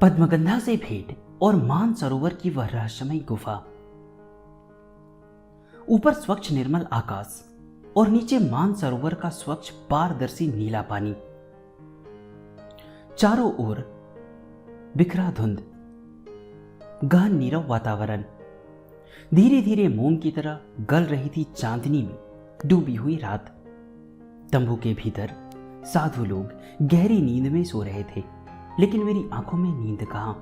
पद्मगंधा से भेंट और मानसरोवर की वह रहस्यमयी गुफा। ऊपर स्वच्छ निर्मल आकाश और नीचे मानसरोवर का स्वच्छ पारदर्शी नीला पानी। चारों ओर बिखरा धुंध, गहन नीरव वातावरण। धीरे धीरे मोम की तरह गल रही थी चांदनी में डूबी हुई रात। तंबू के भीतर साधु लोग गहरी नींद में सो रहे थे, लेकिन मेरी आंखों में नींद कहां।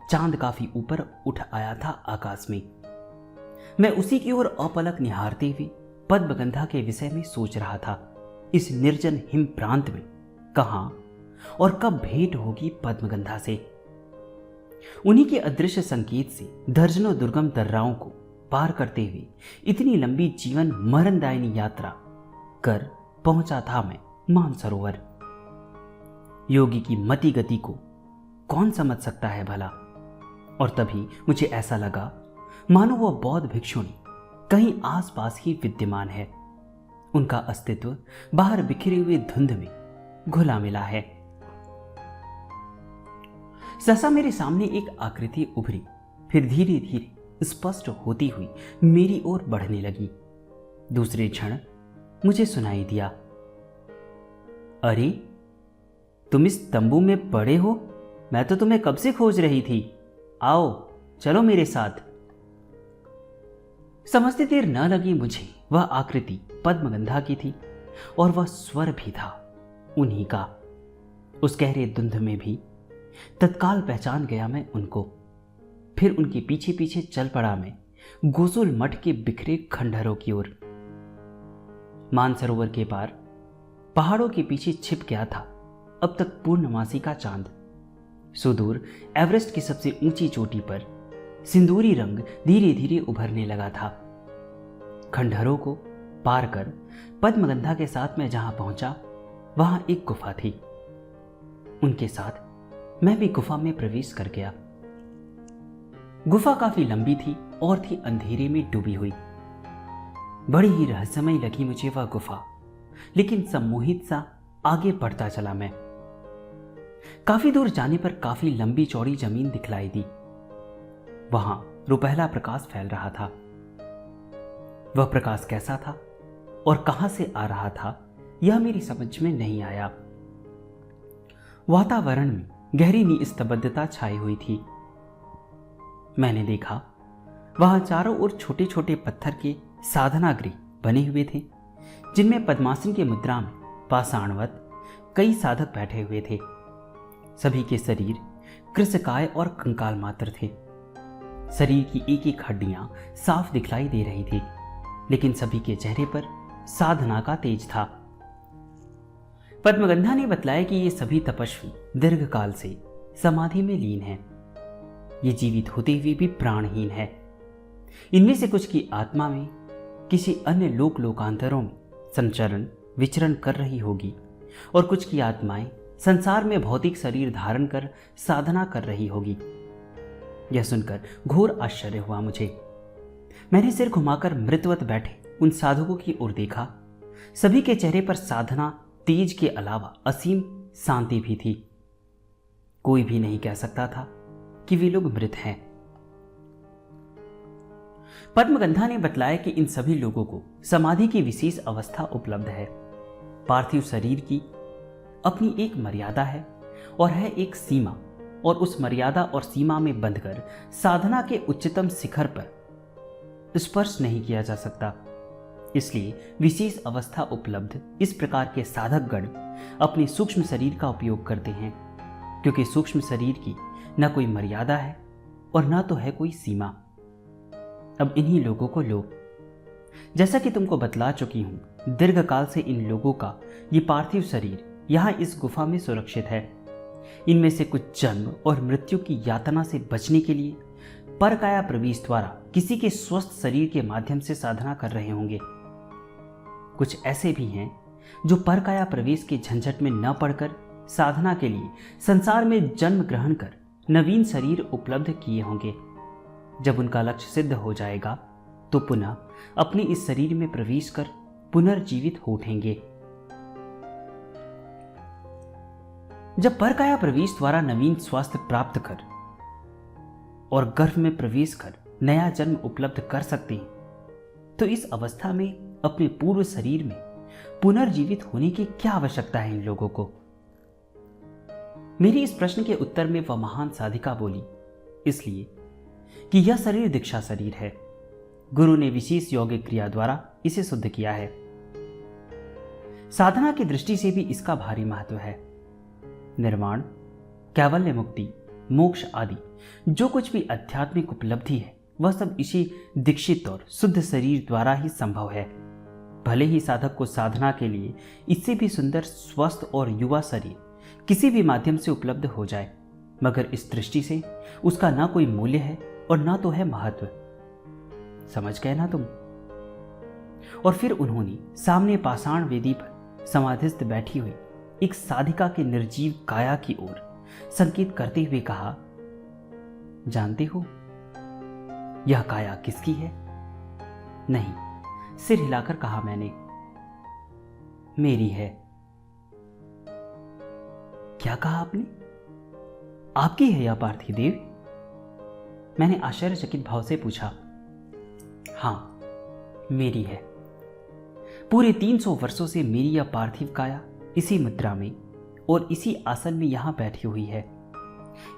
चांद काफी ऊपर उठ आया था आकाश में। मैं उसी की ओर अपलक निहारते हुए पद्मगंधा के विषय में सोच रहा था। इस निर्जन हिम प्रांत में कहां और कब भेंट होगी पद्मगंधा से। उन्हीं के अदृश्य संकेत से दर्जनों दुर्गम दर्राओं को पार करते हुए इतनी लंबी जीवन मरणदायिनी यात्रा कर पहुंचा था मैं मानसरोवर। योगी की मति गति को कौन समझ सकता है भला। और तभी मुझे ऐसा लगा मानो वह बौद्ध भिक्षुणी कहीं आसपास ही विद्यमान है। उनका अस्तित्व बाहर बिखरे हुए धुंध में घुला मिला है। सहसा मेरे सामने एक आकृति उभरी, फिर धीरे धीरे स्पष्ट होती हुई मेरी ओर बढ़ने लगी। दूसरे क्षण मुझे सुनाई दिया, अरे तुम इस तंबू में पड़े हो? मैं तो तुम्हें कब से खोज रही थी। आओ चलो मेरे साथ। समझते देर न लगी मुझे, वह आकृति पद्मगंधा की थी और वह स्वर भी था उन्हीं का। उस गहरे धुंध में भी तत्काल पहचान गया मैं उनको। फिर उनके पीछे पीछे चल पड़ा मैं गोसुल मठ के बिखरे खंडहरों की ओर। मानसरोवर के पार पहाड़ों के पीछे छिप गया था अब तक पूर्णमासी का चांद। सुदूर एवरेस्ट की सबसे ऊंची चोटी पर सिंदूरी रंग धीरे धीरे उभरने लगा था। खंडहरों को पार कर पद्मगंधा के साथ मैं जहां पहुंचा वहां एक गुफा थी। उनके साथ मैं भी गुफा में प्रवेश कर गया। गुफा काफी लंबी थी और थी अंधेरे में डूबी हुई। बड़ी ही रहस्यमय लगी मुझे वह गुफा, लेकिन सम्मोहित सा आगे बढ़ता चला मैं। काफी दूर जाने पर काफी लंबी चौड़ी जमीन दिखलाई दी। वहां रुपहला प्रकाश फैल रहा था। वह प्रकाश कैसा था और कहां से आ रहा था यह मेरी समझ में नहीं आया। वातावरण में गहरी निस्तब्धता छाई हुई थी। मैंने देखा वहां चारों ओर छोटे छोटे पत्थर के साधना गृह बने हुए थे, जिनमें पद्मासन की मुद्रा में पाषाणवत कई साधक बैठे हुए थे। सभी के शरीर कृशकाय और कंकाल मात्र थे। शरीर की एक एक हड्डियां साफ दिखलाई दे रही थी, लेकिन सभी के चेहरे पर साधना का तेज था। पद्मगंधा ने बतलाया कि ये सभी तपस्वी दीर्घकाल से समाधि में लीन हैं। ये जीवित होते हुए भी प्राणहीन है। इनमें से कुछ की आत्मा में किसी अन्य लोकांतरों में संचरण विचरण कर रही होगी और कुछ की आत्माएं संसार में भौतिक शरीर धारण कर साधना कर रही होगी। यह सुनकर घोर आश्चर्य हुआ मुझे। मैंने सिर घुमाकर मृतवत बैठे उन साधकों की ओर देखा। सभी के चेहरे पर साधना तेज के अलावा असीम शांति भी थी। कोई भी नहीं कह सकता था कि वे लोग मृत हैं। पद्मगंधा ने बतलाया कि इन सभी लोगों को समाधि की विशेष अवस्था उपलब्ध है। पार्थिव शरीर की अपनी एक मर्यादा है और है एक सीमा, और उस मर्यादा और सीमा में बंधकर साधना के उच्चतम शिखर पर स्पर्श नहीं किया जा सकता। इसलिए विशेष अवस्था उपलब्ध इस प्रकार के साधक गण अपने सूक्ष्म शरीर का उपयोग करते हैं, क्योंकि सूक्ष्म शरीर की न कोई मर्यादा है और न तो है कोई सीमा। अब इन्हीं लोगों को लो। जैसा कि तुमको बतला चुकी हूं, दीर्घकाल से इन लोगों का ये पार्थिव शरीर यहां इस गुफा में सुरक्षित है। इनमें से कुछ जन्म और मृत्यु की यातना से बचने के लिए परकाया प्रवेश द्वारा किसी के स्वस्थ शरीर के माध्यम से साधना कर रहे होंगे। कुछ ऐसे भी हैं जो परकाया प्रवेश के झंझट में न पड़कर साधना के लिए संसार में जन्म ग्रहण कर नवीन शरीर उपलब्ध किए होंगे। जब उनका लक्ष्य सिद्ध हो जाएगा तो पुनः अपने इस शरीर में प्रवेश कर पुनर्जीवित हो उठेंगे। जब परकाया प्रवेश द्वारा नवीन स्वास्थ्य प्राप्त कर और गर्भ में प्रवेश कर नया जन्म उपलब्ध कर सकते हैं, तो इस अवस्था में अपने पूर्व शरीर में पुनर्जीवित होने की क्या आवश्यकता है इन लोगों को? मेरी इस प्रश्न के उत्तर में वह महान साधिका बोली, इसलिए कि यह शरीर दीक्षा शरीर है। गुरु ने विशेष यौगिक क्रिया द्वारा इसे शुद्ध किया है। साधना की दृष्टि से भी इसका भारी महत्व है। निर्वाण, कैवल्य मुक्ति, मोक्ष आदि जो कुछ भी आध्यात्मिक उपलब्धि है, वह सब इसी दीक्षित और शुद्ध शरीर द्वारा ही संभव है। भले ही साधक को साधना के लिए इससे भी सुंदर, स्वस्थ और युवा शरीर किसी भी माध्यम से उपलब्ध हो जाए, मगर इस दृष्टि से उसका ना कोई मूल्य है और ना तो है महत्व। समझ गए ना तुम? और फिर उन्होंने सामने पाषाण वेदी पर समाधिस्थ बैठी हुई एक साधिका के निर्जीव काया की ओर संकेत करते हुए कहा, जानते हो यह काया किसकी है? नहीं, सिर हिलाकर कहा मैंने, मेरी है। क्या कहा आपने? आपकी है यह पार्थिव देव? मैंने आश्चर्यचकित भाव से पूछा। हां, मेरी है। पूरे 300 वर्षों से मेरी यह पार्थिव काया इसी मुद्रा में और इसी आसन में यहां बैठी हुई है।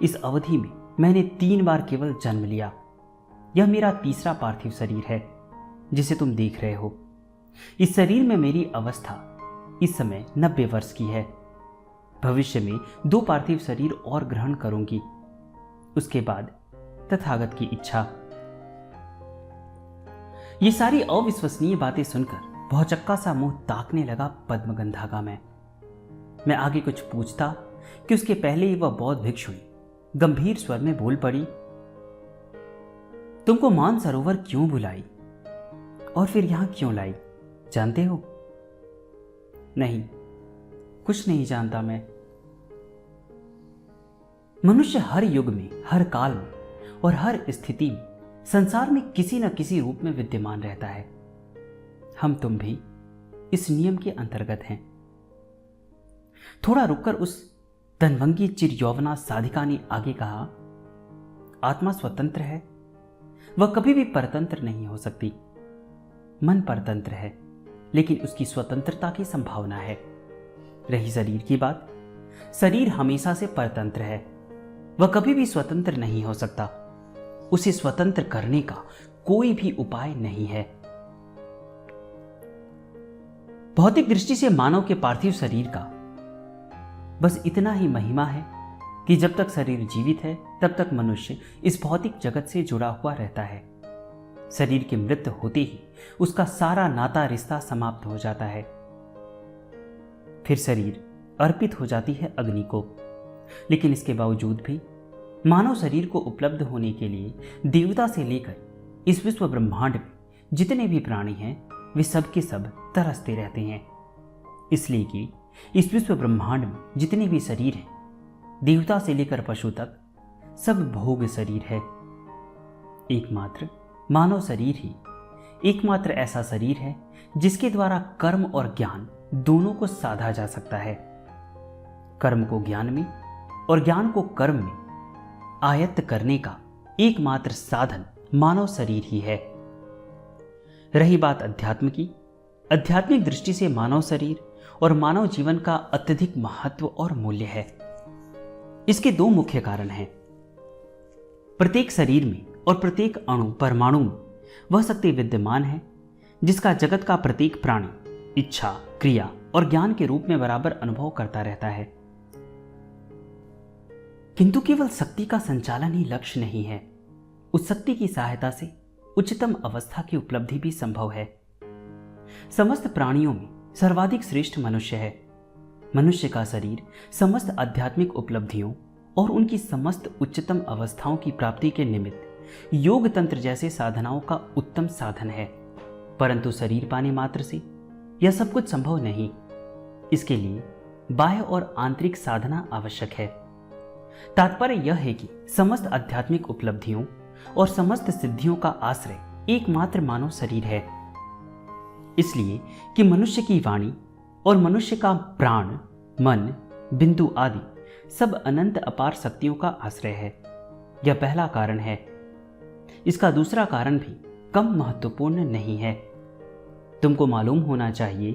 इस अवधि में मैंने 3 बार केवल जन्म लिया। यह मेरा तीसरा पार्थिव शरीर है जिसे तुम देख रहे हो। इस शरीर में मेरी अवस्था इस समय 90 वर्ष की है। भविष्य में 2 पार्थिव शरीर और ग्रहण करूंगी, उसके बाद तथागत की इच्छा। ये सारी अविश्वसनीय बातें सुनकर भौचक्का सा मुंह ताकने लगा पद्मगंधा का मैं आगे कुछ पूछता कि उसके पहले ही वह बौद्ध भिक्षुणी गंभीर स्वर में बोल पड़ी, तुमको मानसरोवर क्यों बुलाई और फिर यहां क्यों लाई, जानते हो? नहीं, कुछ नहीं जानता मैं। मनुष्य हर युग में, हर काल में और हर स्थिति में संसार में किसी न किसी रूप में विद्यमान रहता है। हम तुम भी इस नियम के अंतर्गत हैं। थोड़ा रुककर उस धनभंगी चिर यौवना साधिका ने आगे कहा, आत्मा स्वतंत्र है, वह कभी भी परतंत्र नहीं हो सकती। मन परतंत्र है, लेकिन उसकी स्वतंत्रता की संभावना है। रही शरीर की बात, शरीर हमेशा से परतंत्र है, वह कभी भी स्वतंत्र नहीं हो सकता। उसे स्वतंत्र करने का कोई भी उपाय नहीं है। भौतिक दृष्टि से मानव के पार्थिव शरीर का बस इतना ही महिमा है कि जब तक शरीर जीवित है तब तक मनुष्य इस भौतिक जगत से जुड़ा हुआ रहता है। शरीर की मृत्यु होते ही उसका सारा नाता रिश्ता समाप्त हो जाता है। फिर शरीर अर्पित हो जाती है अग्नि को। लेकिन इसके बावजूद भी मानव शरीर को उपलब्ध होने के लिए देवता से लेकर इस विश्व ब्रह्मांड में जितने भी प्राणी हैं, वे सब के सब तरसते रहते हैं। इसलिए कि इस विश्व ब्रह्मांड में जितने भी शरीर हैं, देवता से लेकर पशु तक, सब भोग शरीर है। एकमात्र मानव शरीर ही एकमात्र ऐसा शरीर है जिसके द्वारा कर्म और ज्ञान दोनों को साधा जा सकता है। कर्म को ज्ञान में और ज्ञान को कर्म में आयत्त करने का एकमात्र साधन मानव शरीर ही है। रही बात अध्यात्म की, आध्यात्मिक दृष्टि से मानव शरीर और मानव जीवन का अत्यधिक महत्व और मूल्य है। इसके 2 मुख्य कारण हैं। प्रत्येक शरीर में और प्रत्येक अणु परमाणु में वह शक्ति विद्यमान है जिसका जगत का प्रत्येक प्राणी इच्छा, क्रिया और ज्ञान के रूप में बराबर अनुभव करता रहता है। किंतु केवल शक्ति का संचालन ही लक्ष्य नहीं है, उस शक्ति की सहायता से उच्चतम अवस्था की उपलब्धि भी संभव है। समस्त प्राणियों में सर्वाधिक श्रेष्ठ मनुष्य है। मनुष्य का शरीर समस्त आध्यात्मिक उपलब्धियों और उनकी समस्त उच्चतम अवस्थाओं की प्राप्ति के निमित्त योग तंत्र जैसे साधनाओं का उत्तम साधन है। परंतु शरीर पाने मात्र से यह सब कुछ संभव नहीं। इसके लिए बाह्य और आंतरिक साधना आवश्यक है। तात्पर्य यह है कि समस्त आध्यात्मिक उपलब्धियों और समस्त सिद्धियों का आश्रय एकमात्र मानव शरीर है। इसलिए कि मनुष्य की वाणी और मनुष्य का प्राण, मन, बिंदु आदि सब अनंत अपार शक्तियों का आश्रय है। यह पहला कारण है। इसका दूसरा कारण भी कम महत्वपूर्ण नहीं है। तुमको मालूम होना चाहिए,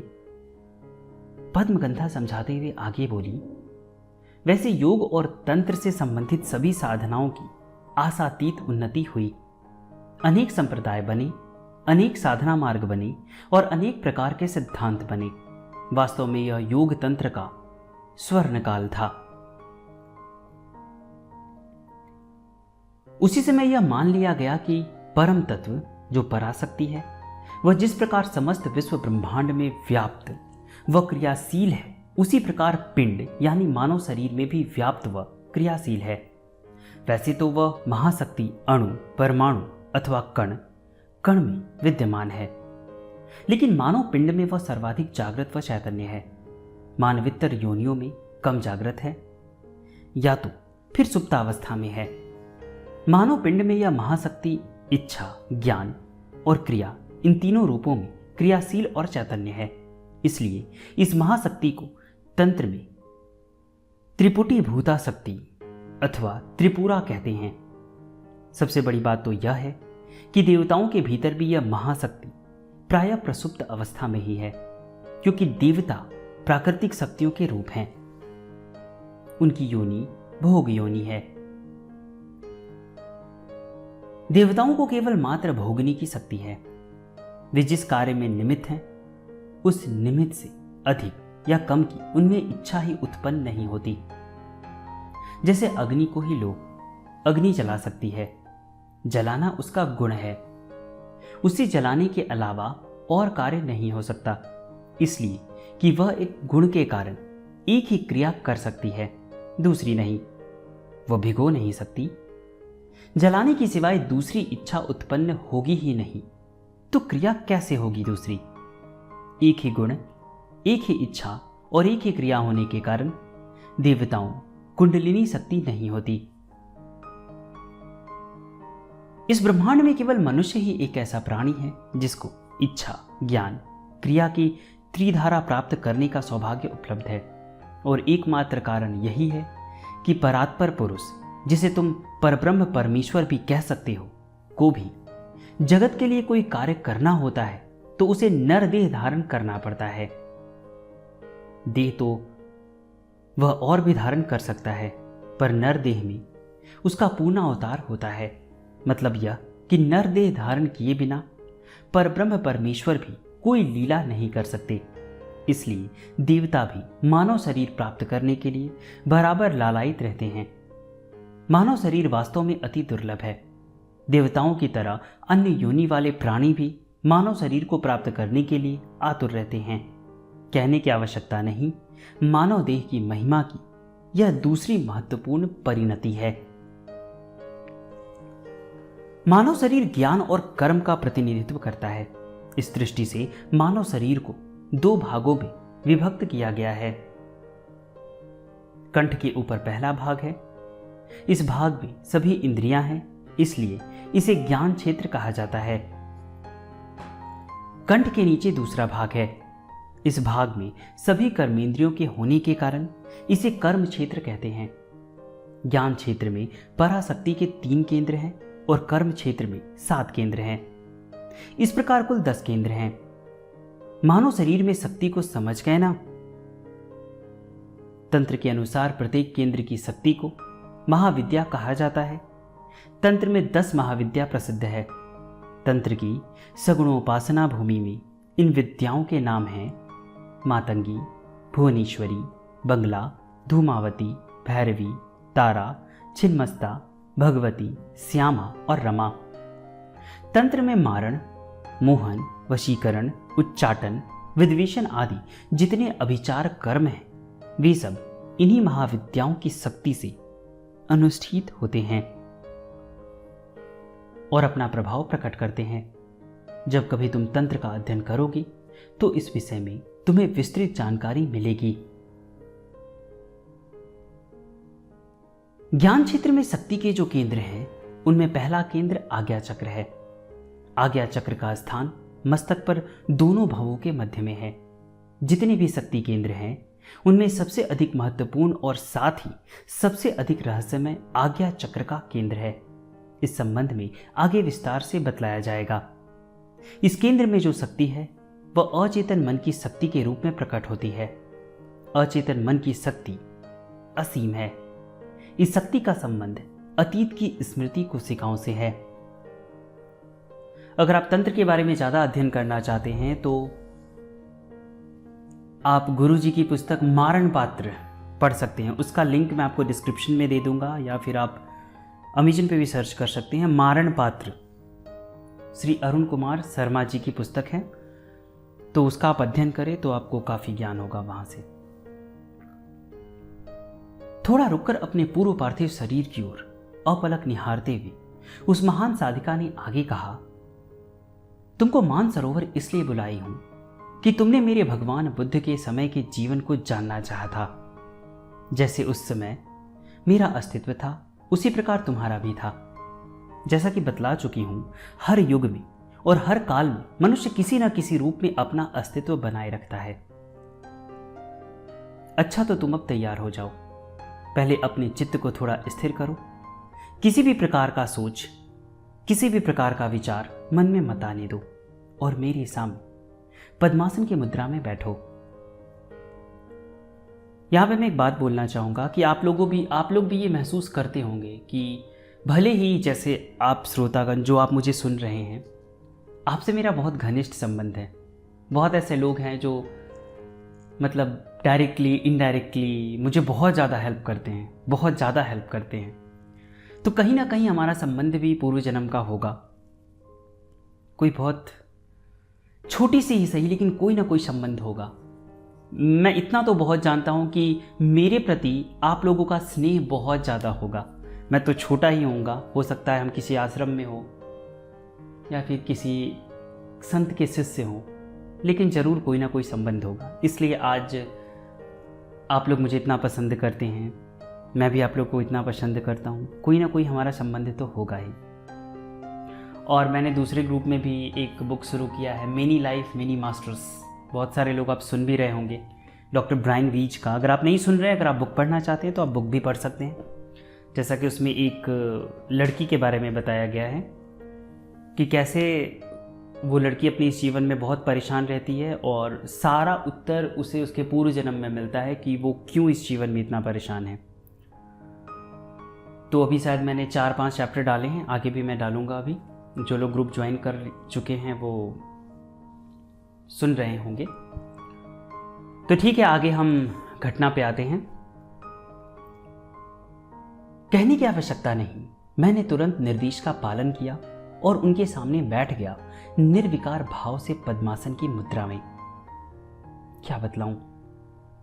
पद्मगंधा समझाते हुए आगे बोली, वैसे योग और तंत्र से संबंधित सभी साधनाओं की आशातीत उन्नति हुई। अनेक संप्रदाय बने, अनेक साधना मार्ग बने और अनेक प्रकार के सिद्धांत बने। वास्तव में यह योग तंत्र का स्वर्ण काल था। उसी समय यह मान लिया गया कि परम तत्व जो पराशक्ति है, वह जिस प्रकार समस्त विश्व ब्रह्मांड में व्याप्त व क्रियाशील है, उसी प्रकार पिंड यानी मानव शरीर में भी व्याप्त व क्रियाशील है। वैसे तो वह महाशक्ति अणु, परमाणु अथवा कण कण में विद्यमान है, लेकिन मानव पिंड में वह सर्वाधिक जागृत व चैतन्य है। मानवितर योनियों में कम जागृत है या तो फिर सुप्तावस्था में है। मानव पिंड में यह महाशक्ति इच्छा, ज्ञान और क्रिया इन तीनों रूपों में क्रियाशील और चैतन्य है। इसलिए इस महाशक्ति को तंत्र में त्रिपुटी भूता शक्ति अथवा त्रिपुरा कहते हैं। सबसे बड़ी बात तो यह है कि देवताओं के भीतर भी यह महाशक्ति प्रायः प्रसुप्त अवस्था में ही है, क्योंकि देवता प्राकृतिक शक्तियों के रूप हैं। उनकी योनि भोग योनि है। देवताओं को केवल मात्र भोगने की शक्ति है। वे जिस कार्य में निमित्त हैं, उस निमित्त से अधिक या कम की उनमें इच्छा ही उत्पन्न नहीं होती। जैसे अग्नि को ही लोग अग्नि जला सकती है, जलाना उसका गुण है। उसे जलाने के अलावा और कार्य नहीं हो सकता, इसलिए कि वह एक गुण के कारण एक ही क्रिया कर सकती है, दूसरी नहीं। वह भिगो नहीं सकती। जलाने की सिवाय दूसरी इच्छा उत्पन्न होगी ही नहीं, तो क्रिया कैसे होगी दूसरी? एक ही गुण, एक ही इच्छा और एक ही क्रिया होने के कारण देवताओं कुंडलिनी शक्ति नहीं होती। इस ब्रह्मांड में केवल मनुष्य ही एक ऐसा प्राणी है जिसको इच्छा, ज्ञान, क्रिया की त्रिधारा प्राप्त करने का सौभाग्य उपलब्ध है। और एकमात्र कारण यही है कि परात्पर पुरुष, जिसे तुम परब्रह्म परमेश्वर भी कह सकते हो, को भी जगत के लिए कोई कार्य करना होता है तो उसे नर देह धारण करना पड़ता है। देह तो वह और भी धारण कर सकता है, पर नर देह में उसका पूर्ण अवतार होता है। मतलब यह कि नर देह धारण किए बिना परब्रह्म परमेश्वर भी कोई लीला नहीं कर सकते। इसलिए देवता भी मानव शरीर प्राप्त करने के लिए बराबर लालायित रहते हैं। मानव शरीर वास्तव में अति दुर्लभ है। देवताओं की तरह अन्य योनि वाले प्राणी भी मानव शरीर को प्राप्त करने के लिए आतुर रहते हैं। कहने की आवश्यकता नहीं, मानव देह की महिमा की यह दूसरी महत्वपूर्ण परिणति है। मानव शरीर ज्ञान और कर्म का प्रतिनिधित्व करता है। इस दृष्टि से मानव शरीर को दो भागों में विभक्त किया गया है। कंठ के ऊपर पहला भाग है। इस भाग में सभी इंद्रियां हैं, इसलिए इसे ज्ञान क्षेत्र कहा जाता है। कंठ के नीचे दूसरा भाग है। इस भाग में सभी कर्मेंद्रियों के होने के कारण इसे कर्म क्षेत्र कहते हैं। ज्ञान क्षेत्र में पराशक्ति के 3 केंद्र हैं और कर्म क्षेत्र में 7 केंद्र हैं। इस प्रकार कुल 10 केंद्र हैं। मानव शरीर में शक्ति को समझ गए ना? तंत्र के अनुसार प्रत्येक केंद्र की शक्ति को महाविद्या कहा जाता है। तंत्र में 10 महाविद्या प्रसिद्ध है। तंत्र की सगुणोपासना भूमि में इन विद्याओं के नाम हैं मातंगी, भुवनेश्वरी, बंगला, धूमावती, भैरवी, तारा, छिन्मस्ता, भगवती, श्यामा और रमा। तंत्र में मारण, मोहन, वशीकरण, उच्चाटन, विद्वेषण आदि जितने अभिचार कर्म हैं, वे सब इन्हीं महाविद्याओं की शक्ति से अनुष्ठित होते हैं और अपना प्रभाव प्रकट करते हैं। जब कभी तुम तंत्र का अध्ययन करोगे तो इस विषय में तुम्हें विस्तृत जानकारी मिलेगी। ज्ञान क्षेत्र में शक्ति के जो केंद्र हैं, उनमें पहला केंद्र आज्ञा चक्र है। आज्ञा चक्र का स्थान मस्तक पर दोनों भवों के मध्य में है। जितने भी शक्ति केंद्र हैं, उनमें सबसे अधिक महत्वपूर्ण और साथ ही सबसे अधिक रहस्यमय आज्ञा चक्र का केंद्र है। इस संबंध में आगे विस्तार से बतलाया जाएगा। इस केंद्र में जो शक्ति है वह अचेतन मन की शक्ति के रूप में प्रकट होती है। अचेतन मन की शक्ति असीम है। इस शक्ति का संबंध अतीत की स्मृति कोशिकाओं से है। अगर आप तंत्र के बारे में ज्यादा अध्ययन करना चाहते हैं तो आप गुरुजी की पुस्तक मारण पात्र पढ़ सकते हैं। उसका लिंक मैं आपको डिस्क्रिप्शन में दे दूंगा, या फिर आप अमेजन पे भी सर्च कर सकते हैं। मारण पात्र श्री अरुण कुमार शर्मा जी की पुस्तक है, तो उसका आप अध्ययन करें तो आपको काफी ज्ञान होगा वहां से। थोड़ा रुककर अपने पूर्व पार्थिव शरीर की ओर अपलक निहारते हुए उस महान साधिका ने आगे कहा, तुमको मानसरोवर इसलिए बुलाई हूं कि तुमने मेरे भगवान बुद्ध के समय के जीवन को जानना चाहा था। जैसे उस समय मेरा अस्तित्व था, उसी प्रकार तुम्हारा भी था। जैसा कि बतला चुकी हूं, हर युग में और हर काल में मनुष्य किसी न किसी रूप में अपना अस्तित्व बनाए रखता है। अच्छा, तो तुम अब तैयार हो जाओ। पहले अपने चित्त को थोड़ा स्थिर करो। किसी भी प्रकार का सोच, किसी भी प्रकार का विचार मन में मत आने दो और मेरे सामने पद्मासन की मुद्रा में बैठो। यहां पे मैं एक बात बोलना चाहूंगा कि आप लोग भी ये महसूस करते होंगे कि भले ही जैसे आप श्रोतागण जो आप मुझे सुन रहे हैं, आपसे मेरा बहुत घनिष्ठ संबंध है। बहुत ऐसे लोग हैं जो मतलब डायरेक्टली इनडायरेक्टली मुझे बहुत ज़्यादा हेल्प करते हैं। तो कहीं ना कहीं हमारा संबंध भी पूर्व जन्म का होगा। कोई बहुत छोटी सी ही सही, लेकिन कोई ना कोई संबंध होगा। मैं इतना तो बहुत जानता हूं कि मेरे प्रति आप लोगों का स्नेह बहुत ज़्यादा होगा। मैं तो छोटा ही होऊंगा, हो सकता है हम किसी आश्रम में हो या फिर किसी संत के शिष्य हो, लेकिन ज़रूर कोई ना कोई संबंध होगा। इसलिए आज आप लोग मुझे इतना पसंद करते हैं, मैं भी आप लोग को इतना पसंद करता हूँ। कोई ना कोई हमारा संबंध तो होगा ही। और मैंने दूसरे ग्रुप में भी एक बुक शुरू किया है, मेनी लाइफ मेनी मास्टर्स। बहुत सारे लोग आप सुन भी रहे होंगे, डॉक्टर ब्रायन वीच का। अगर आप नहीं सुन रहे, अगर आप बुक पढ़ना चाहते हैं तो आप बुक भी पढ़ सकते हैं। जैसा कि उसमें एक लड़की के बारे में बताया गया है कि कैसे वो लड़की अपने इस जीवन में बहुत परेशान रहती है और सारा उत्तर उसे उसके पूर्व जन्म में मिलता है कि वो क्यों इस जीवन में इतना परेशान है। तो अभी शायद मैंने 4-5 चैप्टर डाले हैं, आगे भी मैं डालूंगा। अभी जो लोग ग्रुप ज्वाइन कर चुके हैं वो सुन रहे होंगे। तो ठीक है, आगे हम घटना पे आते हैं। कहने की आवश्यकता नहीं, मैंने तुरंत निर्देश का पालन किया और उनके सामने बैठ गया, निर्विकार भाव से पद्मासन की मुद्रा में। क्या बतलाऊं,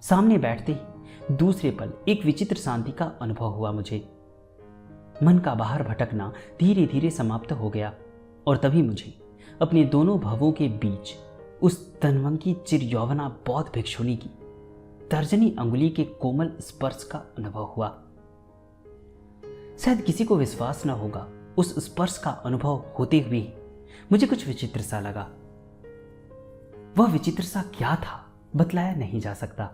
सामने बैठते ही दूसरे पल एक विचित्र शांति का अनुभव हुआ मुझे। मन का बाहर भटकना धीरे धीरे समाप्त हो गया और तभी मुझे अपने दोनों भवों के बीच उस तनवंग की चिर यौवना बौद्ध भिक्षुणी की तर्जनी अंगुली के कोमल स्पर्श का अनुभव हुआ। शायद किसी को विश्वास न होगा, उस स्पर्श का अनुभव होते हुए ही मुझे कुछ विचित्र सा लगा। वह विचित्र सा क्या था बतलाया नहीं जा सकता,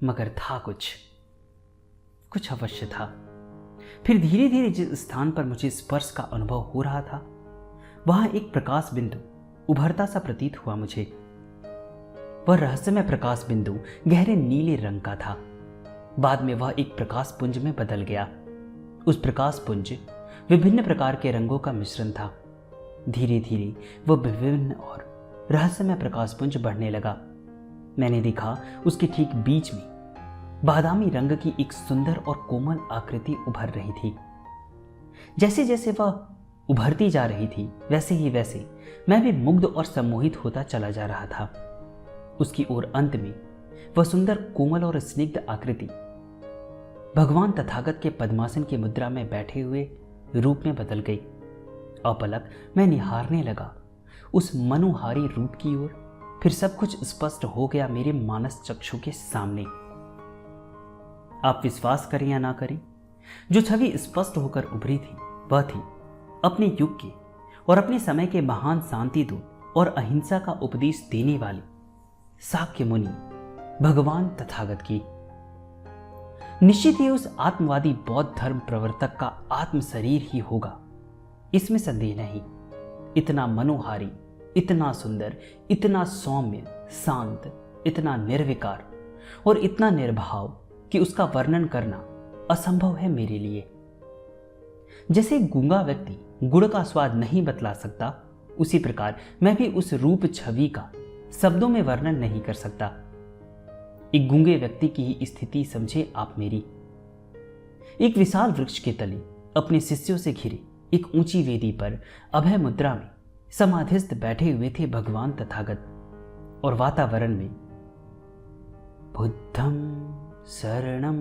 मगर था कुछ अवश्य था। फिर धीरे धीरे जिस स्थान पर मुझे स्पर्श का अनुभव हो रहा था, वहां एक प्रकाश बिंदु उभरता सा प्रतीत हुआ मुझे। वह रहस्यमय प्रकाश बिंदु गहरे नीले रंग का था। बाद में वह एक प्रकाश पुंज में बदल गया। उस प्रकाश पुंज विभिन्न प्रकार के रंगों का मिश्रण था। धीरे धीरे वह विभिन्न और रहस्यमय प्रकाश पुंज बढ़ने लगा। मैंने देखा उसके ठीक बीच में बादामी रंग की एक सुंदर और कोमल आकृति उभर रही थी। जैसे जैसे वह उभरती जा रही थी, वैसे ही वैसे मैं भी मुग्ध और सम्मोहित होता चला जा रहा था। उसकी ओर अंत में वह सुंदर कोमल और स्निग्ध आकृति भगवान तथागत के पद्मासन की मुद्रा में बैठे हुए रूप में बदल गई। अपलक मैं निहारने लगा उस मनोहारी रूप की ओर। फिर सब कुछ स्पष्ट हो गया मेरे मानस चक्षु के सामने। आप विश्वास करें या ना करें, जो छवि स्पष्ट होकर उभरी थी वह थी अपने युग के और अपने समय के महान शांति दूत और अहिंसा का उपदेश देने वाले शाक्य मुनि भगवान तथागत की। निश्चित ही उस आत्मवादी बौद्ध धर्म प्रवर्तक का आत्म शरीर ही होगा, इसमें संदेह नहीं। इतना मनोहारी, इतना सुंदर, इतना सौम्य, शांत, इतना निर्विकार और इतना निर्भाव कि उसका वर्णन करना असंभव है मेरे लिए। जैसे गूंगा व्यक्ति गुड़ का स्वाद नहीं बतला सकता, उसी प्रकार मैं भी उस रूप छवि का शब्दों में वर्णन नहीं कर सकता। एक गूंगे व्यक्ति की ही स्थिति समझे आप मेरी। एक विशाल वृक्ष के तले अपने शिष्यों से घिरे एक ऊंची वेदी पर अभय मुद्रा में समाधिस्थ बैठे हुए थे भगवान तथागत, और वातावरण में बुद्धं शरणं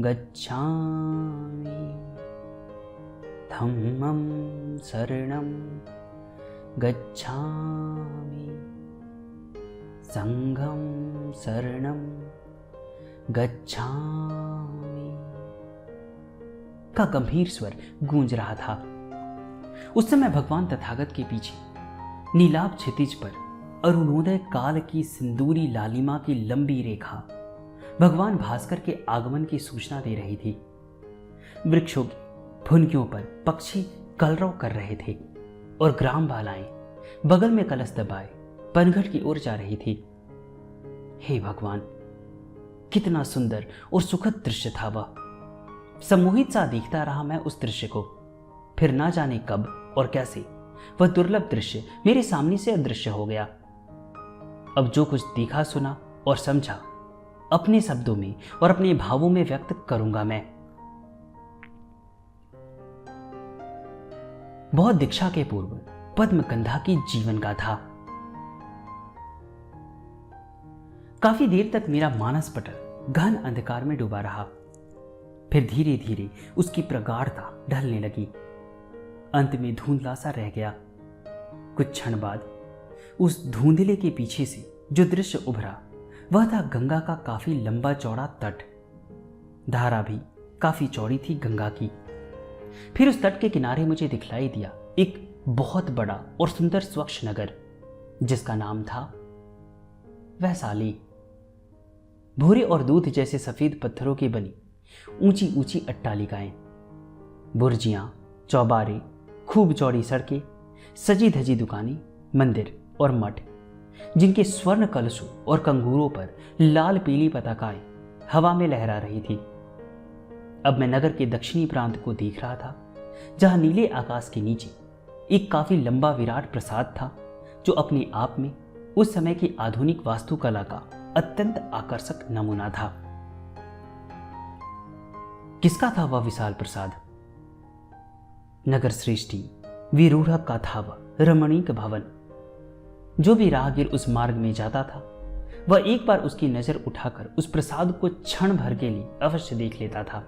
गच्छामि, धम्मं शरणं गच्छामि, संघं शरणं गच्छामि का गंभीर स्वर गूंज रहा था। उस समय भगवान तथागत के पीछे नीलाभ क्षितिज पर अरुणोदय काल की सिंदूरी लालिमा की लंबी रेखा भगवान भास्कर के आगमन की सूचना दे रही थी। वृक्षों की फुनकियों पर पक्षी कलरव कर रहे थे और ग्राम बालाएं बगल में कलश दबाए पनघट की ओर जा रही थी। हे भगवान, कितना सुंदर और सुखद दृश्य था वह। सम्मोहित सा देखता रहा मैं उस दृश्य को। फिर ना जाने कब और कैसे वह दुर्लभ दृश्य मेरे सामने से अदृश्य हो गया। अब जो कुछ देखा, सुना और समझा अपने शब्दों में और अपने भावों में व्यक्त करूंगा मैं। बहुत दीक्षा के पूर्व पद्मकंधा की जीवन गाथा। काफी देर तक मेरा मानस पटल गहन अंधकार में डूबा रहा। फिर धीरे धीरे उसकी प्रगाढ़ता ढलने लगी। अंत में धुंधला सा रह गया। कुछ क्षण बाद उस धुंधले के पीछे से जो दृश्य उभरा वह था गंगा का काफी लंबा चौड़ा तट। धारा भी काफी चौड़ी थी गंगा की। फिर उस तट के किनारे मुझे दिखलाई दिया एक बहुत बड़ा और सुंदर स्वच्छ नगर, जिसका नाम था वैशाली। भूरे और दूध जैसे सफेद पत्थरों की बनी ऊंची ऊंची अट्टालिकाएं, बुर्जियां, चौबारे, खूब चौड़ी सड़कें, सजी धजी दुकानें, मंदिर और मठ, जिनके स्वर्ण कलशों और कंगूरों पर लाल पीली पताकाएं हवा में लहरा रही थी। अब मैं नगर के दक्षिणी प्रांत को देख रहा था, जहां नीले आकाश के नीचे एक काफी लंबा विराट प्रासाद था, जो अपने आप में उस समय की आधुनिक वास्तुकला का अत्यंत आकर्षक नमूना था। किसका था वह विशाल प्रासाद? नगर श्रेष्ठी विरूढ़क का था वह रमणीक भवन। जो भी राहगीर उस मार्ग में जाता था वह एक बार उसकी नजर उठाकर उस प्रसाद को क्षण भर के लिए अवश्य देख लेता था।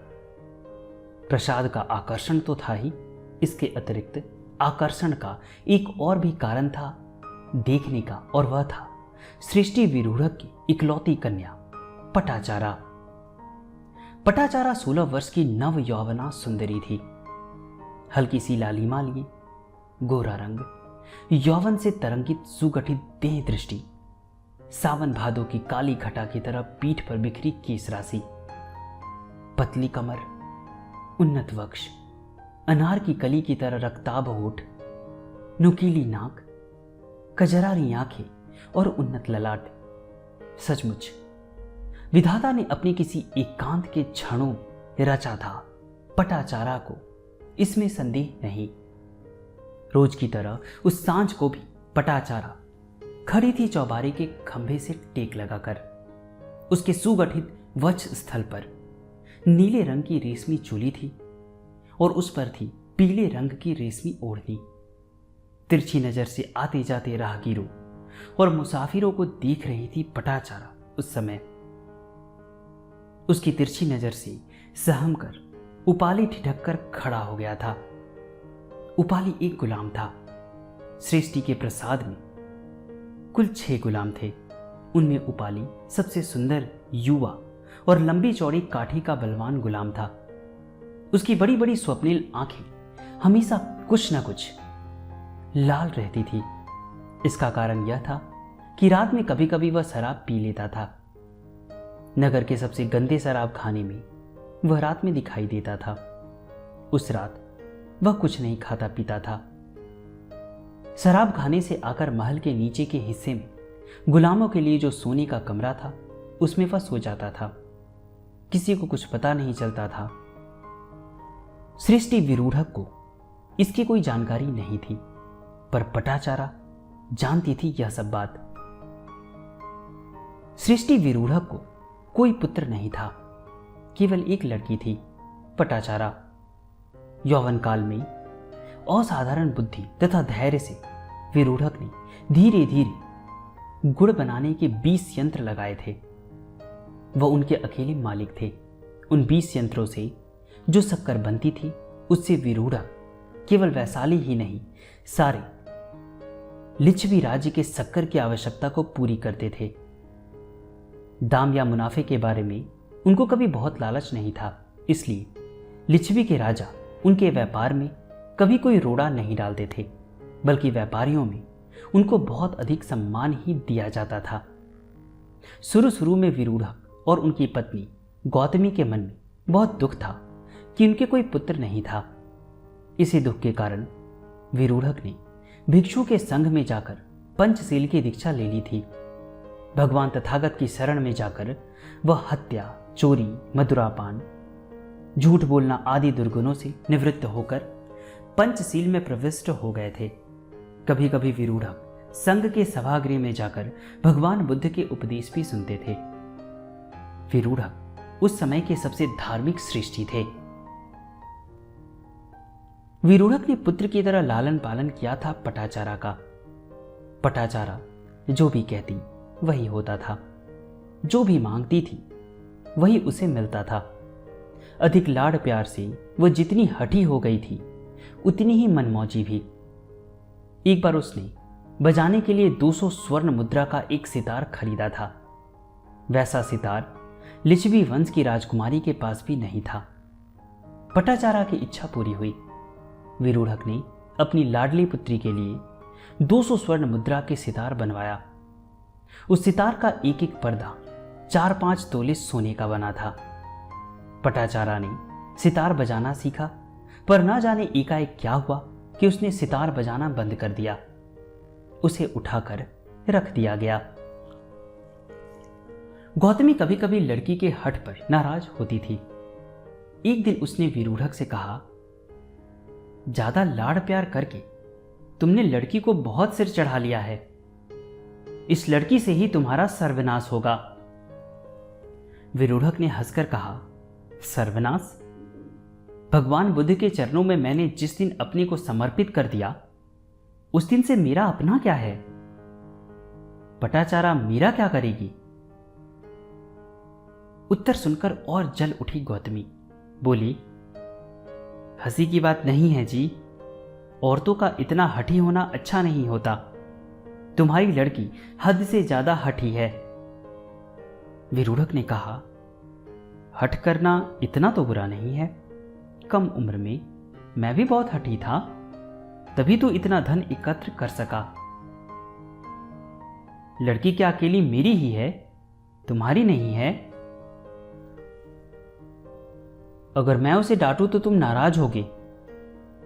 प्रसाद का आकर्षण तो था ही, इसके अतिरिक्त आकर्षण का एक और भी कारण था देखने का, और वह था सृष्टि विरूढ़क की इकलौती कन्या पटाचारा। पटाचारा 16 वर्ष की नव यौवना सुंदरी थी। हल्की सी लालिमा लिए, गोरा रंग, यौवन से तरंगित सुगठित देह दृष्टि, सावन भादों की काली घटा की तरह पीठ पर बिखरी केस राशि, पतली कमर, उन्नत वक्ष, अनार की कली की तरह रक्ताभ होठ, नुकीली नाक, कजरारी आंखें और उन्नत ललाट। सचमुच विधाता ने अपने किसी एकांत के क्षणों में रचा था पटाचारा को, इसमें संदेह नहीं। रोज की तरह उस सांझ को भी पटाचारा खड़ी थी चौबारे के खंभे से टेक लगाकर। उसके सुगठित वक्ष स्थल पर नीले रंग की रेशमी चोली थी और उस पर थी पीले रंग की रेशमी ओढ़नी। तिरछी नजर से आते जाते राहगीरों और मुसाफिरों को देख रही थी पटाचारा। उस समय उसकी तिरछी नजर से सहम कर उपाली ठिठक कर खड़ा हो गया था। उपाली एक गुलाम था। सृष्टि के प्रसाद में कुल 6 गुलाम थे। उनमें उपाली सबसे सुंदर, युवा और लंबी चौड़ी काठी का बलवान गुलाम था। उसकी बड़ी बड़ी स्वप्निल आंखें हमेशा कुछ न कुछ लाल रहती थी। इसका कारण यह था कि रात में कभी कभी वह शराब पी लेता था नगर के सबसे गंदे शराब खाने में वह रात में दिखाई देता था। उस रात वह कुछ नहीं खाता पीता था। शराब खाने से आकर महल के नीचे के हिस्से में गुलामों के लिए जो सोने का कमरा था उसमें वह सो जाता था। किसी को कुछ पता नहीं चलता था। सृष्टि विरूढ़क को इसकी कोई जानकारी नहीं थी, पर पटाचारा जानती थी यह सब बात। सृष्टि विरूढ़क को कोई पुत्र नहीं था, केवल एक लड़की थी, पटाचारा। यौवन काल में असाधारण बुद्धि तथा धैर्य से विरूढ़क ने धीरे धीरे गुड़ बनाने के 20 यंत्र लगाए थे। वह उनके अकेले मालिक थे। उन 20 यंत्रों से जो शक्कर बनती थी उससे विरूढ़क केवल वैशाली ही नहीं, सारे लिच्छवी राज्य के शक्कर की आवश्यकता को पूरी करते थे। दाम या मुनाफे के बारे में उनको कभी बहुत लालच नहीं था, इसलिए लिच्छवी के राजा उनके व्यापार में कभी कोई रोड़ा नहीं डालते थे, बल्कि व्यापारियों में उनको बहुत अधिक सम्मान ही दिया जाता था। शुरू में विरूढ़क और उनकी पत्नी गौतमी के मन में बहुत दुख था कि उनके कोई पुत्र नहीं था। इसी दुख के कारण विरूढ़क ने भिक्षु के संघ में जाकर पंचशील की दीक्षा ले ली थी। भगवान तथागत की शरण में जाकर वह हत्या, चोरी, मदिरापान, झूठ बोलना आदि दुर्गुणों से निवृत्त होकर पंचशील में प्रविष्ट हो गए थे। कभी कभी विरूढ़क संघ के सभागृह में जाकर भगवान बुद्ध के उपदेश भी सुनते थे। विरूढ़क उस समय के सबसे धार्मिक सृष्टि थे। विरूढ़क ने पुत्र की तरह लालन पालन किया था पटाचारा का। पटाचारा जो भी कहती वही होता था, जो भी मांगती थी वही उसे मिलता था। अधिक लाड़ प्यार से वह जितनी हठी हो गई थी उतनी ही मनमौजी भी। एक बार उसने बजाने के लिए 200 स्वर्ण मुद्रा का एक सितार खरीदा था। वैसा सितार लिच्छवी वंश की राजकुमारी के पास भी नहीं था। पटाचारा की इच्छा पूरी हुई। विरूढ़क ने अपनी लाडली पुत्री के लिए 200 स्वर्ण मुद्रा के सितार बनवाया। उस सितार का एक एक पर्दा 4-5 तोले सोने का बना था। पटाचारा ने सितार बजाना सीखा, पर ना जाने एकाएक क्या हुआ कि उसने सितार बजाना बंद कर दिया। उसे उठाकर रख दिया गया। गौतमी कभी कभी लड़की के हठ पर नाराज होती थी। एक दिन उसने विरूढ़क से कहा, ज्यादा लाड़ प्यार करके तुमने लड़की को बहुत सिर चढ़ा लिया है। इस लड़की से ही तुम्हारा सर्वनाश होगा। विरूढ़क ने हंसकर कहा, सर्वनाश? भगवान बुद्ध के चरणों में मैंने जिस दिन अपने को समर्पित कर दिया उस दिन से मेरा अपना क्या है? पटाचारा मेरा क्या करेगी? उत्तर सुनकर और जल उठी गौतमी। बोली, हंसी की बात नहीं है जी। औरतों का इतना हठी होना अच्छा नहीं होता। तुम्हारी लड़की हद से ज्यादा हठी है। विरूढ़क ने कहा, हठ करना इतना तो बुरा नहीं है। कम उम्र में मैं भी बहुत हठी था, तभी तो इतना धन एकत्र कर सका। लड़की क्या अकेली मेरी ही है, तुम्हारी नहीं है? अगर मैं उसे डांटूं तो तुम नाराज होगे।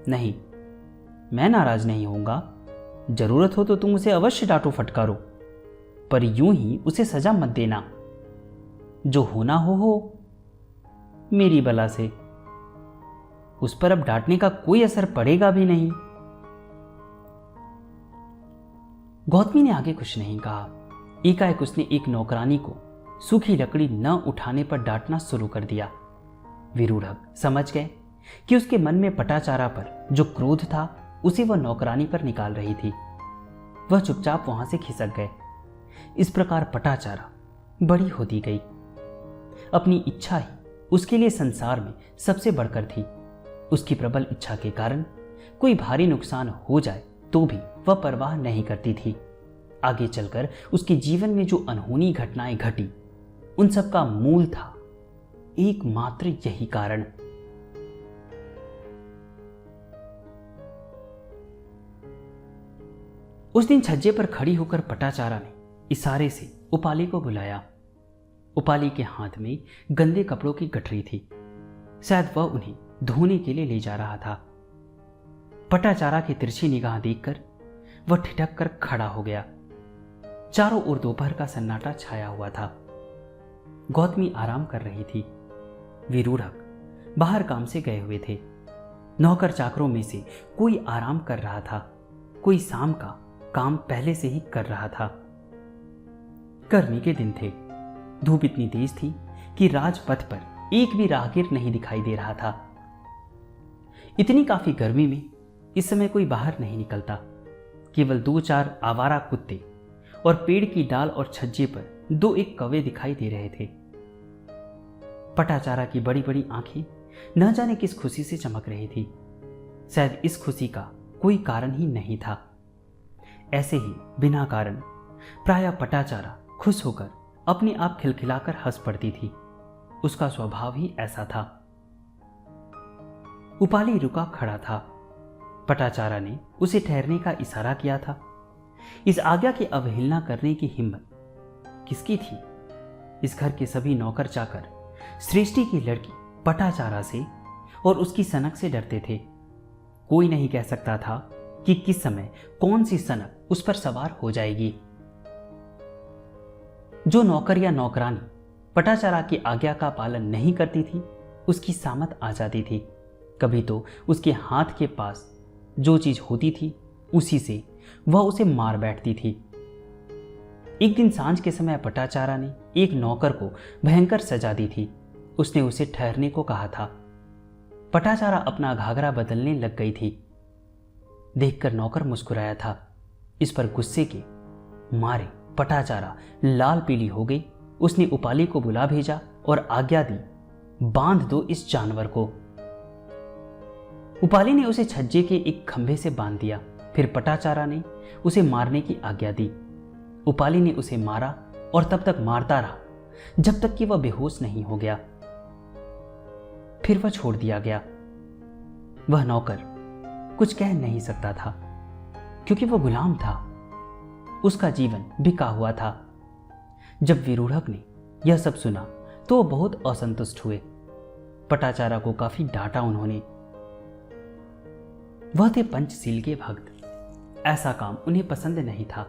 नहीं, मैं नाराज नहीं होऊंगा। जरूरत हो तो तुम उसे अवश्य डांटो फटकारो, पर यूं ही उसे सजा मत देना। जो होना हो मेरी बला से। उस पर अब डांटने का कोई असर पड़ेगा भी नहीं। गौतमी ने आगे कुछ नहीं कहा। एकाएक उसने एक नौकरानी को सूखी लकड़ी न उठाने पर डांटना शुरू कर दिया। विरूढ़क समझ गए कि उसके मन में पटाचारा पर जो क्रोध था उसे वह नौकरानी पर निकाल रही थी। वह चुपचाप वहां से खिसक गए। इस प्रकार पटाचारा बड़ी होती गई। अपनी इच्छा ही उसके लिए संसार में सबसे बढ़कर थी। उसकी प्रबल इच्छा के कारण कोई भारी नुकसान हो जाए तो भी वह परवाह नहीं करती थी। आगे चलकर उसके जीवन में जो अनहोनी घटनाएं घटी उन सब का मूल था एकमात्र यही कारण। उस दिन छज्जे पर खड़ी होकर पटाचारा ने इशारे से उपाली को बुलाया। उपाली के हाथ में गंदे कपड़ों की गठरी थी। शायद वह उन्हें धोने के लिए ले जा रहा था। पटाचारा की तिरछी निगाह देखकर वह ठिठक कर खड़ा हो गया। चारों ओर दोपहर का सन्नाटा छाया हुआ था। गौतमी आराम कर रही थी। विरूढ़क बाहर काम से गए हुए थे। नौकर चाकरों में से कोई आराम कर रहा था, कोई शाम का काम पहले से ही कर रहा था। गर्मी के दिन थे। धूप इतनी तेज थी कि राजपथ पर एक भी राहगीर नहीं दिखाई दे रहा था। इतनी काफी गर्मी में इस समय कोई बाहर नहीं निकलता। केवल 2-4 आवारा कुत्ते और पेड़ की डाल और छज्जे पर 2-1 कौवे दिखाई दे रहे थे। पटाचारा की बड़ी बड़ी आंखें न जाने किस खुशी से चमक रही थी। शायद इस खुशी का कोई कारण ही नहीं था। ऐसे ही बिना कारण प्रायः पटाचारा खुश होकर अपने आप खिलखिलाकर हंस पड़ती थी। उसका स्वभाव ही ऐसा था। उपाली रुका खड़ा था। पटाचारा ने उसे ठहरने का इशारा किया था। इस आज्ञा की अवहेलना करने की हिम्मत किसकी थी? इस घर के सभी नौकर चाकर सृष्टि की लड़की पटाचारा से और उसकी सनक से डरते थे। कोई नहीं कह सकता था कि किस समय कौन सी सनक उस पर सवार हो जाएगी। जो नौकर या नौकरानी पटाचारा की आज्ञा का पालन नहीं करती थी, उसकी सामत आ जाती थी। कभी तो उसके हाथ के पास जो चीज होती थी उसी से वह उसे मार बैठती थी। एक दिन सांझ के समय पटाचारा ने एक नौकर को भयंकर सजा दी थी। उसने उसे ठहरने को कहा था। पटाचारा अपना घाघरा बदलने लग गई थी। देखकर नौकर मुस्कुराया था। इस पर गुस्से के मारे पटाचारा लाल पीली हो गई। उसने उपाली को बुला भेजा और आज्ञा दी, बांध दो इस जानवर को। उपाली ने उसे छज्जे के एक खंभे से बांध दिया। फिर पटाचारा ने उसे मारने की आज्ञा दी। उपाली ने उसे मारा और तब तक मारता रहा जब तक कि वह बेहोश नहीं हो गया। फिर वह छोड़ दिया गया। वह नौकर कुछ कह नहीं सकता था क्योंकि वह गुलाम था। उसका जीवन बिका हुआ था। जब विरूढ़क ने यह सब सुना तो वह बहुत असंतुष्ट हुए। पटाचारा को काफी डांटा उन्होंने। वह थे पंचशील के भक्त। ऐसा काम उन्हें पसंद नहीं था।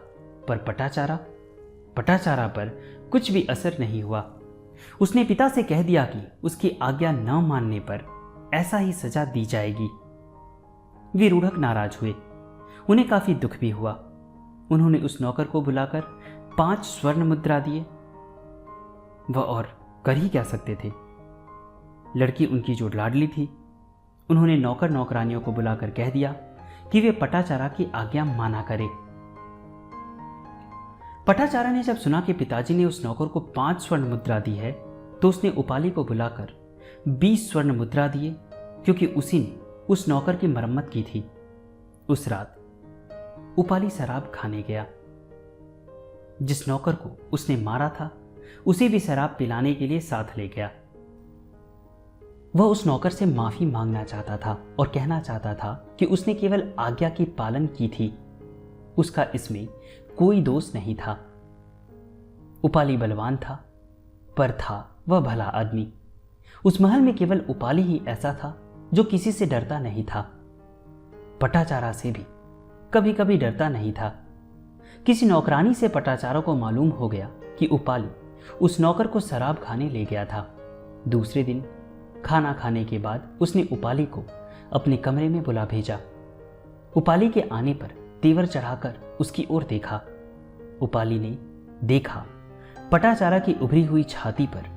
पर पटाचारा पर कुछ भी असर नहीं हुआ। उसने पिता से कह दिया कि उसकी आज्ञा न मानने पर ऐसा ही सजा दी जाएगी। विरूढ़क नाराज हुए। उन्हें काफी दुख भी हुआ। उन्होंने उस नौकर को बुलाकर 5 स्वर्ण मुद्रा दिए। वह और कर ही क्या सकते थे। लड़की उनकी जो लाडली थी। उन्होंने नौकर नौकरानियों को बुलाकर कह दिया कि वे पटाचारा की आज्ञा माना करें। पटाचारा ने जब सुना कि पिताजी ने उस नौकर को 5 स्वर्ण मुद्रा दी है तो उसने उपाली को बुलाकर 20 स्वर्ण मुद्रा दिए, क्योंकि उसी ने उस नौकर की मरम्मत की थी। उस रात उपाली शराब खाने गया। जिस नौकर को उसने मारा था उसे भी शराब पिलाने के लिए साथ ले गया। वह उस नौकर से माफी मांगना चाहता था और कहना चाहता था कि उसने केवल आज्ञा की पालन की थी। उसका इसमें कोई दोष नहीं था। उपाली बलवान था, पर था वह भला आदमी। उस महल में केवल उपाली ही ऐसा था जो किसी से डरता नहीं था। पटाचारा से भी कभी कभी डरता नहीं था। किसी नौकरानी से पटाचारा को मालूम हो गया कि उपाली उस नौकर को शराब खाने ले गया था। दूसरे दिन खाना खाने के बाद उसने उपाली को अपने कमरे में बुला भेजा। उपाली के आने पर तेवर चढ़ाकर उसकी ओर देखा। उपाली ने देखा पटाचारा की उभरी हुई छाती पर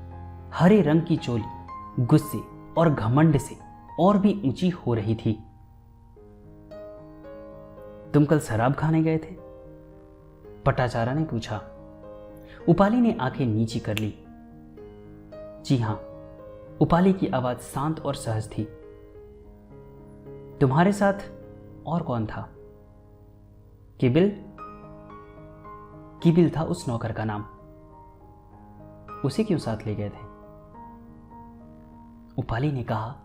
हरे रंग की चोली गुस्से और घमंड से और भी ऊंची हो रही थी। तुम कल शराब खाने गए थे? पटाचारा ने पूछा। उपाली ने आंखें नीची कर ली। जी हां। उपाली की आवाज शांत और सहज थी। तुम्हारे साथ और कौन था? किबिल? किबिल था उस नौकर का नाम। उसे क्यों साथ ले गए थे? उपाली ने कहा,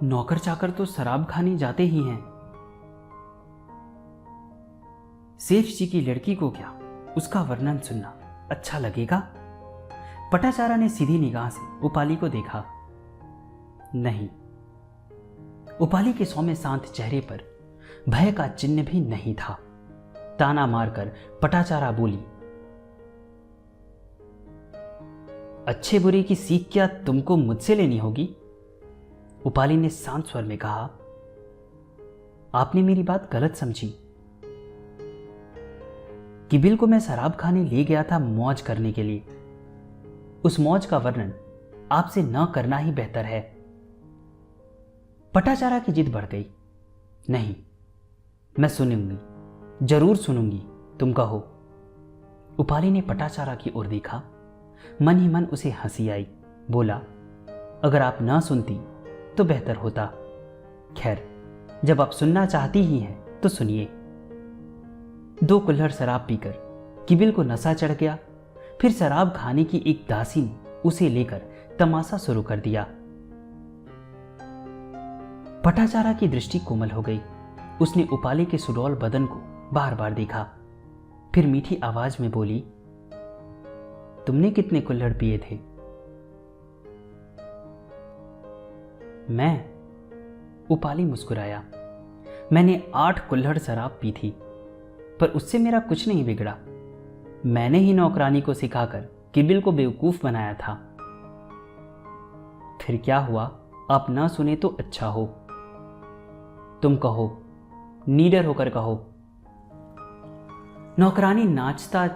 नौकर चाकर तो शराब खाने जाते ही हैं। सेठ जी की लड़की को क्या उसका वर्णन सुनना अच्छा लगेगा? पटाचारा ने सीधी निगाह से उपाली को देखा। नहीं। उपाली के सौम्य शांत चेहरे पर भय का चिन्ह भी नहीं था। ताना मारकर पटाचारा बोली, अच्छे बुरे की सीख क्या तुमको मुझसे लेनी होगी? उपाली ने शांत स्वर में कहा, आपने मेरी बात गलत समझी। किबिल को मैं शराब खाने ले गया था मौज करने के लिए। उस मौज का वर्णन आपसे न करना ही बेहतर है। पटाचारा की जिद बढ़ गई। नहीं, मैं सुनूंगी, जरूर सुनूंगी, तुम कहो। उपाली ने पटाचारा की ओर देखा। मन ही मन उसे हंसी आई। बोला, अगर आप ना सुनती तो बेहतर होता। खैर, जब आप सुनना चाहती ही हैं तो सुनिए। 2 कुल्हड़ शराब पीकर किबिल को नशा चढ़ गया। फिर शराब खाने की एक दासी ने उसे लेकर तमाशा शुरू कर दिया। पटाचारा की दृष्टि कोमल हो गई। उसने उपाली के सुडौल बदन को बार बार देखा। फिर मीठी आवाज में बोली, तुमने कितने कुल्हड़ पिए थे? मैं? उपाली मुस्कुराया। मैंने 8 कुल्हड़ शराब पी थी, पर उससे मेरा कुछ नहीं बिगड़ा। मैंने ही नौकरानी को सिखाकर किबिल को बेवकूफ बनाया था। फिर क्या हुआ? आप ना सुने तो अच्छा हो। तुम कहो, नीडर होकर कहो। नौकरानी नाचता